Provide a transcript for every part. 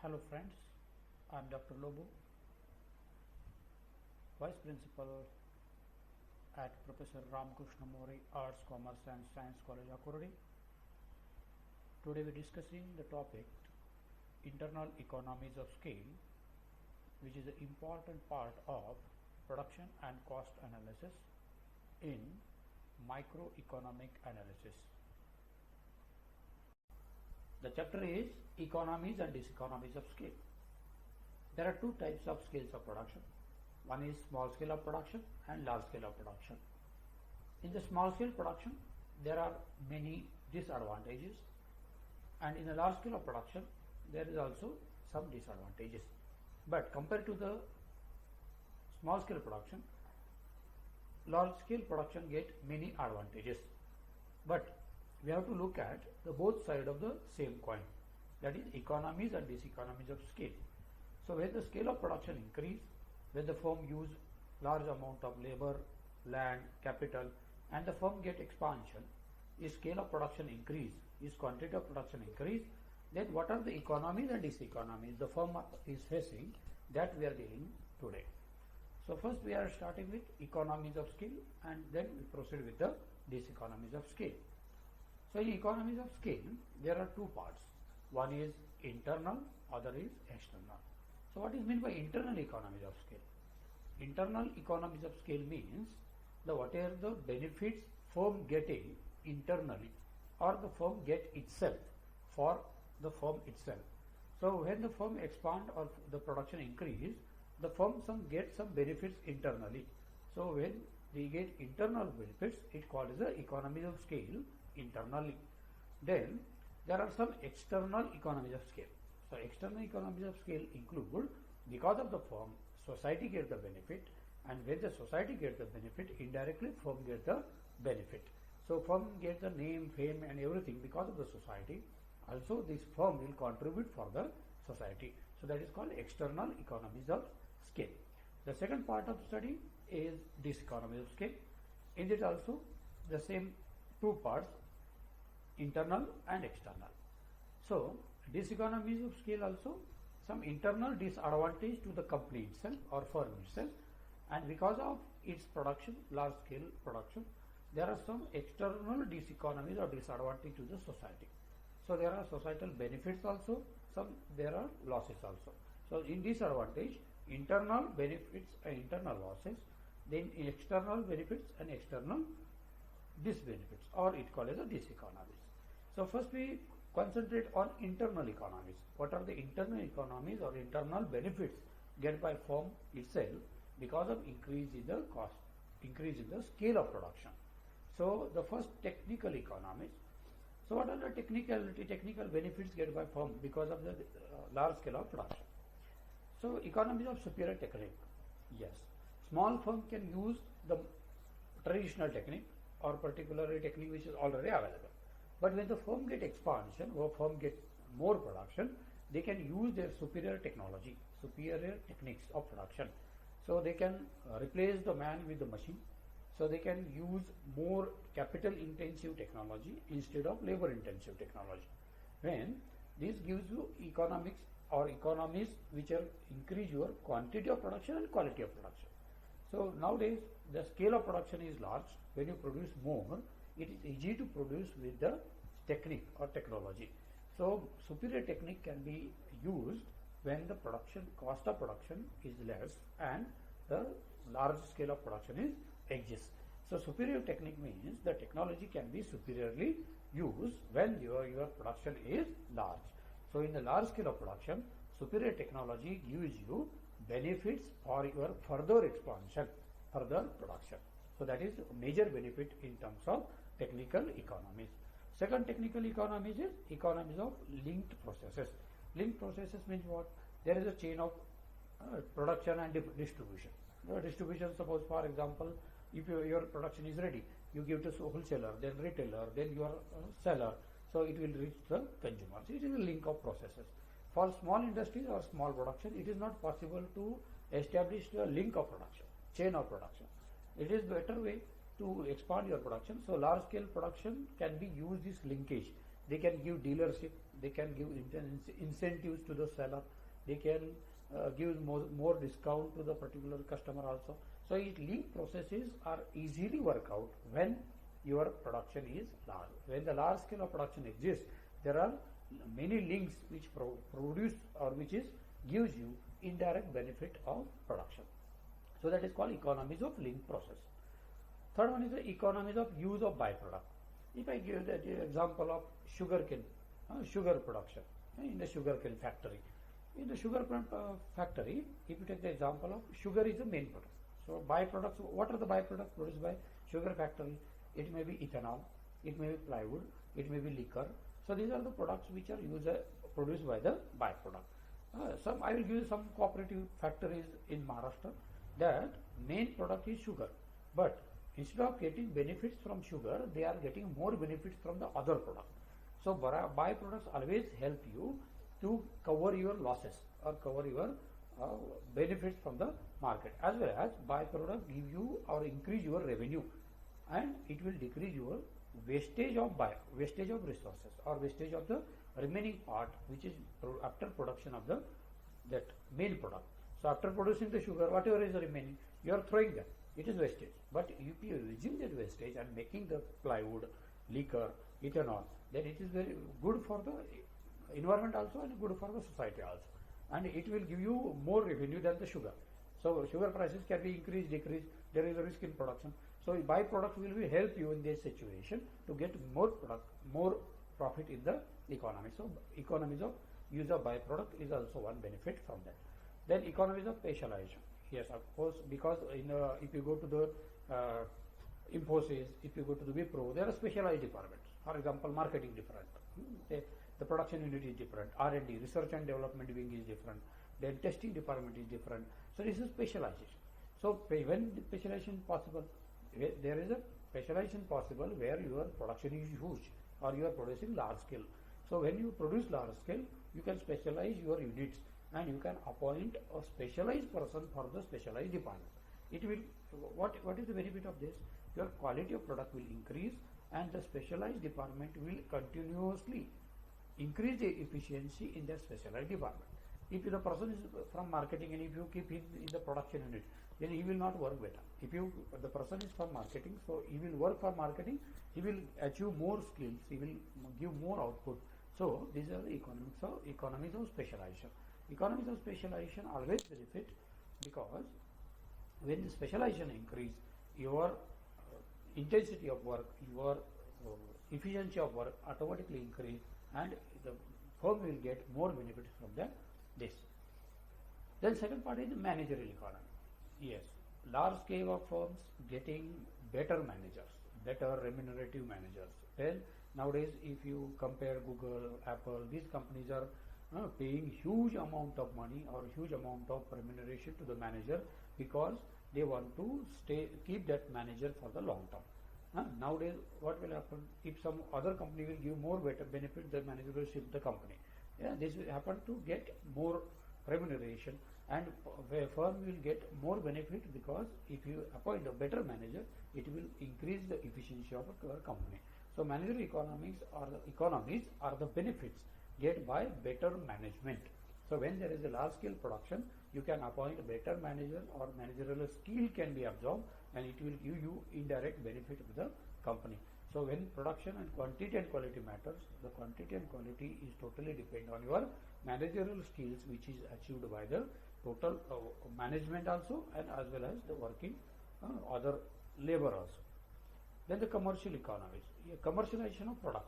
Hello friends, I am Dr. Lobo, Vice Principal at Professor Ramakrishna Mori Arts, Commerce and Science College, Akurdi. Today we are discussing the topic internal economies of scale, which is an important part of production and cost analysis in microeconomic analysis. The chapter is economies and diseconomies of scale. There are two types of scales of production. One is small scale of production and large scale of production. In the small scale production, there are many disadvantages, and in the large scale of production, there is also some disadvantages. But compared to the small scale production, large scale production get many advantages. But we have to look at the both side of the same coin, that is economies and diseconomies of scale. So when the scale of production increase, when the firm use large amount of labor, land, capital, and the firm get expansion, is scale of production increase, is quantity of production increase, then what are the economies and diseconomies the firm is facing, that we are dealing today. So first we are starting with economies of scale, and then we proceed with the diseconomies of scale. So in economies of scale, there are two parts. One is internal, other is external. So what is meant by internal economies of scale? Internal economies of scale means whatever the benefits firm getting internally, or the firm get itself for the firm itself. So when the firm expand or the production increase, the firm get some benefits internally. So when they get internal benefits, it called as the economies of scale internally. Then there are some external economies of scale. So external economies of scale include, because of the firm, society gets the benefit, and when the society gets the benefit, indirectly firm gets the benefit. So firm gets the name, fame and everything because of the society. Also this firm will contribute for the society. So that is called external economies of scale. The second part of study is diseconomies of scale. In it also the same two parts, internal and external. So diseconomies of scale also some internal disadvantage to the company itself or firm itself, and because of its production, large scale production, there are some external diseconomies or disadvantage to the society. So there are societal benefits also, there are losses also. So in disadvantage, internal benefits and internal losses, then external benefits and external disbenefits, or it called as a diseconomies. So first we concentrate on internal economies. What are the internal economies or internal benefits get by firm itself because of increase in the cost, increase in the scale of production? So the first, technical economies. So what are the technical benefits get by firm because of the large scale of production? So economies of superior technique. Yes, small firm can use the traditional technique or particularly technique which is already available. But when the firm get expansion or firm get more production, they can use their superior technology, superior techniques of production. So they can replace the man with the machine. So they can use more capital intensive technology instead of labor intensive technology. When this gives you economics or economies which are increase your quantity of production and quality of production. So nowadays the scale of production is large. When you produce more, it is easy to produce with the technique or technology. So superior technique can be used when the production cost of production is less and the large scale of production exists. So superior technique means the technology can be superiorly used when your production is large. So in the large scale of production, superior technology gives you benefits for your further expansion, further production. So that is a major benefit in terms of technical economies. Second technical economies is economies of linked processes. Linked processes means what? There is a chain of production and distribution. Distribution, suppose for example, if your production is ready, you give to wholesaler, then retailer, then your seller, so it will reach the consumers. It is a link of processes. For small industries or small production, it is not possible to establish the link of production, chain of production. It is better way to expand your production. So large scale production can be used this linkage. They can give dealership, they can give incentives to the seller, they can give more discount to the particular customer also. So lean processes are easily worked out when your production is large. When the large scale of production exists, there are many links which produce or which is gives you indirect benefit of production. So that is called economies of link process. Third one is the economies of use of byproduct. If I give the example of sugarcane, sugar production in the sugarcane factory. In the sugar factory, if you take the example of sugar is the main product. So byproducts, what are the byproducts produced by sugar factory? It may be ethanol, it may be plywood, it may be liquor. So these are the products which are produced by the byproduct. I will give you some cooperative factories in Maharashtra that main product is sugar, but instead of getting benefits from sugar, they are getting more benefits from the other product. So byproducts always help you to cover your losses or cover your benefits from the market, as well as byproduct give you or increase your revenue, and it will decrease your wastage of resources or wastage of the remaining part, which is after production of that main product. So after producing the sugar, whatever is remaining, you are throwing them. It is wastage. But if you are using that wastage and making the plywood, liquor, ethanol, then it is very good for the environment also and good for the society also. And it will give you more revenue than the sugar. So sugar prices can be increased, decreased. There is a risk in production. So byproduct will help you in this situation to get more profit in the economy. So economies of use of byproduct is also one benefit from that. Then economies of specialization. Yes, of course, because if you go to the Infosys, if you go to the Wipro, there are specialized departments. For example, marketing different. The production unit is different. R&D, research and development wing is different. Then testing department is different. So this is specialization. So when the specialization is possible, there is a specialization possible where your production is huge or you are producing large scale. So when you produce large scale, you can specialize your units and you can appoint a specialized person for the specialized department. It will what is the benefit of this? Your quality of product will increase and the specialized department will continuously increase the efficiency in that specialized department. If the person is from marketing and if you keep him in the production unit, then he will not work better. If the person is from marketing, so he will work for marketing, he will achieve more skills, he will give more output. So these are the economies of specialization. Economies of specialization always benefit because when the specialization increase, your intensity of work, your efficiency of work automatically increase, and the firm will get more benefits from this. Then second part is the managerial economy. Yes, large scale of firms getting better managers, better remunerative managers. Well, nowadays if you compare Google, Apple, these companies are paying huge amount of money or huge amount of remuneration to the manager because they want to keep that manager for the long term. Nowadays, what will happen if some other company will give more better benefit, the manager will shift the company. Yeah, this will happen to get more remuneration, and a firm will get more benefit because if you appoint a better manager, it will increase the efficiency of a company. So managerial economies are the benefits get by better management. So when there is a large scale production, you can appoint a better manager or managerial skill can be absorbed and it will give you indirect benefit to the company. So when production and quantity and quality matters, the quantity and quality is totally depend on your managerial skills, which is achieved by the total management also and as well as the working other labor also. Then the commercial economies, commercialization of product.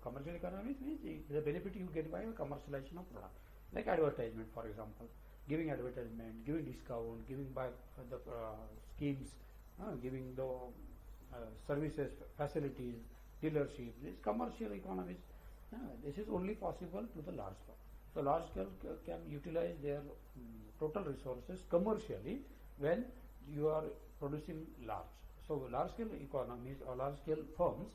Commercial economies means the benefit you get by a commercialization of product, like advertisement, for example, giving advertisement, giving discount, giving by the schemes, giving the services, facilities, dealership. These commercial economies, this is only possible to the large scale. So large scale can utilize their total resources commercially when you are producing large. So large scale economies or large scale firms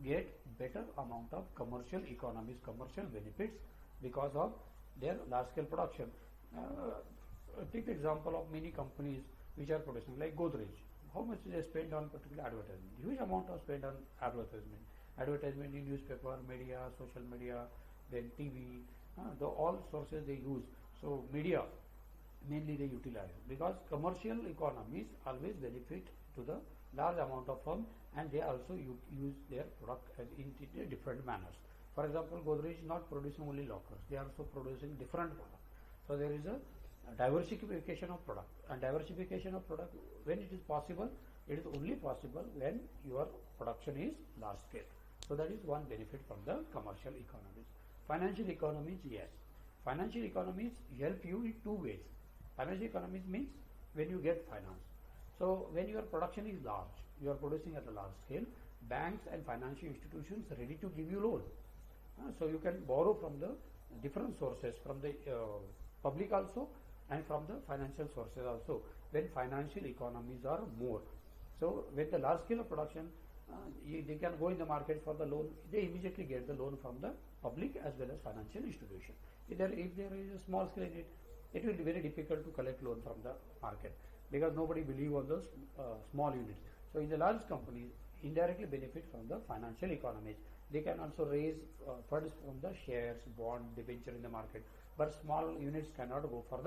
get better amount of commercial economies, commercial benefits because of their large scale production. Take the example of many companies which are producing, like Godrej. How much they spend on particular advertisement? Huge amount of spend on advertisement. Advertisement in newspaper, media, social media, then TV, the all sources they use. So media mainly they utilize, because commercial economies always benefit to the large amount of firm, and they also use their product in different manners. For example, Godrej is not producing only lockers, they are also producing different products. So there is a diversification of product, and diversification of product, when it is possible, it is only possible when your production is large scale. So that is one benefit from the commercial economies. Financial economies, yes. Financial economies help you in two ways. Financial economies means when you get finance. So when your production is large, you are producing at a large scale, banks and financial institutions are ready to give you loan. So you can borrow from the different sources, from the public also and from the financial sources also, when financial economies are more. So with the large scale of production, they can go in the market for the loan, they immediately get the loan from the public as well as financial institution. If there is a small scale in it, it will be very difficult to collect loan from the market, because nobody believes on those small units. So in the large companies, indirectly benefit from the financial economies. They can also raise funds from the shares, bond, debenture in the market, but small units cannot go for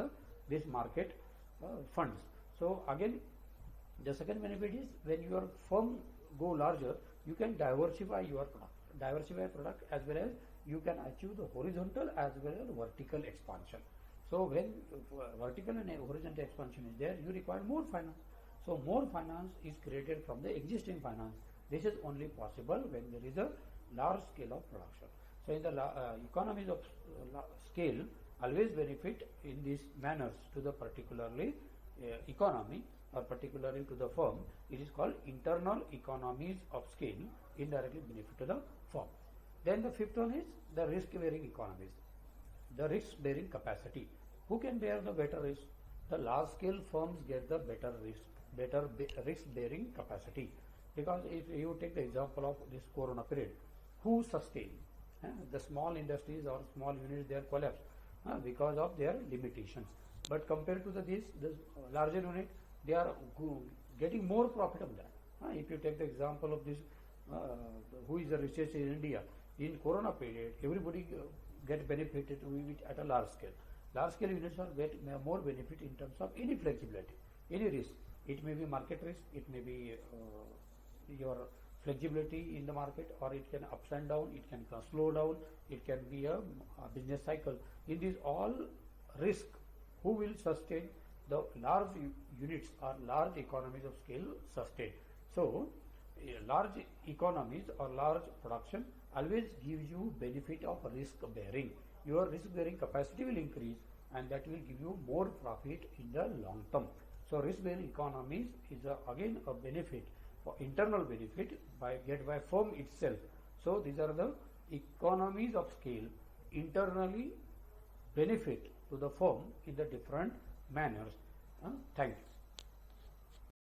this market funds. So again, the second benefit is when your firm go larger, you can diversify your product, as well as you can achieve the horizontal as well as vertical expansion. So when vertical and horizontal expansion is there, you require more finance. So more finance is created from the existing finance. This is only possible when there is a large scale of production. So in the economies of scale always benefit in these manners to the particularly economy, or particularly to the firm. It is called internal economies of scale, indirectly benefit to the firm. Then the fifth one is the risk bearing economies, the risk bearing capacity. Who can bear the better risk? The large scale firms get the better risk bearing capacity, because if you take the example of this corona period, who sustained? The small industries or small units, they are collapsed because of their limitations. But compared to this larger unit, they are getting more profit of that. If you take the example of this, who is the richest in India, in corona period, everybody get benefited with it at a large scale. Large scale units are get more benefit in terms of any flexibility, any risk. It may be market risk, it may be your flexibility in the market, or it can ups and down, it can slow down, it can be a business cycle. In these all risk, who will sustain? The large units or large economies of scale sustain. So large economies or large production always gives you benefit of risk bearing. Your risk bearing capacity will increase, and that will give you more profit in the long term. So risk bearing economies is again a benefit, for internal benefit get by firm itself. So these are the economies of scale, internally benefit to the firm in the different manners. Thank you.